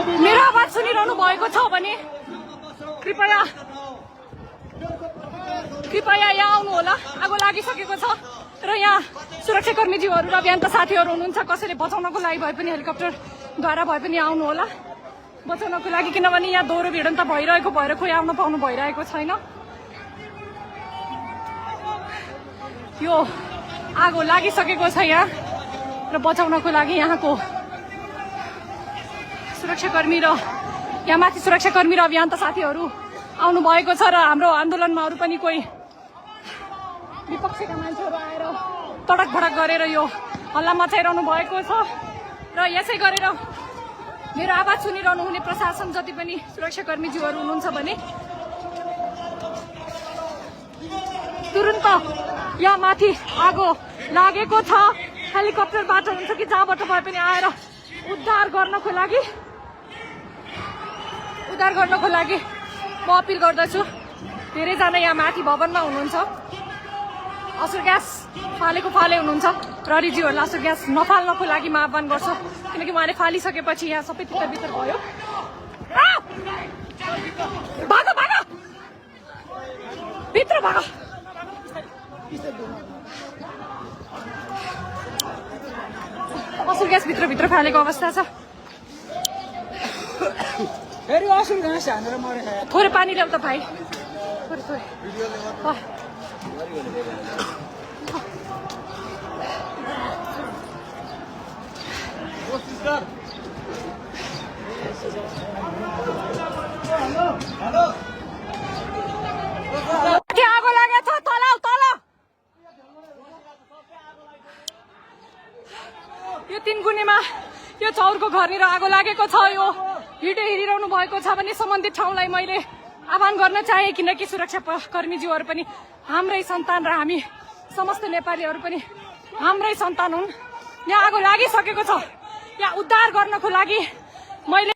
मेरो आवाज सुनिरहनु भएको छ भने कृपया यहाँ आउनु होला। आगो लागिसकेको छ र यहाँ सुरक्षाकर्मीज्यूहरू र अभियन्ता साथीहरू हुनुहुन्छ। कसैले बचाउनको लागि भए पनि हेलिकप्टरद्वारा भए पनि आउनु होला बचाउनको लागि, किनभने यहाँ दोहोरो भिडन्त भइरहेको भएर कोही आउन पाउनु भइरहेको छैन। यो आगो लागिसकेको छ यहाँ र बचाउनको लागि यहाँको सुरक्षाकर्मी र यहाँ माथि सुरक्षाकर्मी र अभियन्ता साथीहरू आउनु भएको छ र हाम्रो आन्दोलनमा अरू पनि कोही विपक्षीका मान्छेहरू आएर तडक भडक गरेर यो हल्ला मचाइरहनु भएको छ र यसै गरेर मेरो आवाज सुनिरहनु हुने प्रशासन जति पनि सुरक्षाकर्मीज्यूहरू हुनुहुन्छ भने तुरुन्त यहाँ माथि आगो लागेको छ। हेलिकप्टरबाट हुन्छ कि जहाँबाट भए पनि आएर उद्धार गर्नको लागि म अपिल गर्दछु। धेरैजना यहाँ माथि भवनमा हुनुहुन्छ, असर ग्यास फाले हुनुहुन्छ। प्रहरीज्यूहरूलाई असर ग्यास नफाल्नको लागि म आह्वान गर्छु, किनकि उहाँले फालिसकेपछि यहाँ सबै तितर भयो। भागो भित्र भागो। असर ग्यास भित्र फालेको अवस्था छ। थोरै पानी ल्याउ त भाइ, थोरै। आगो लागेको छ, तल यो 3 गुनेमा यो चौरको घरनिर आगो लागेको छ। यो भिडियो हेरिरहनु भएको छ भने सम्बन्धित ठाउँलाई मैले आह्वान गर्न चाहे, किनकि सुरक्षाकर्मीज्यूहरू पनि हाम्रै सन्तान र हामी समस्त नेपालीहरू पनि हाम्रै सन्तान हुन्। यहाँ आगो लागिसकेको छ, यहाँ उद्धार गर्नको लागि मैले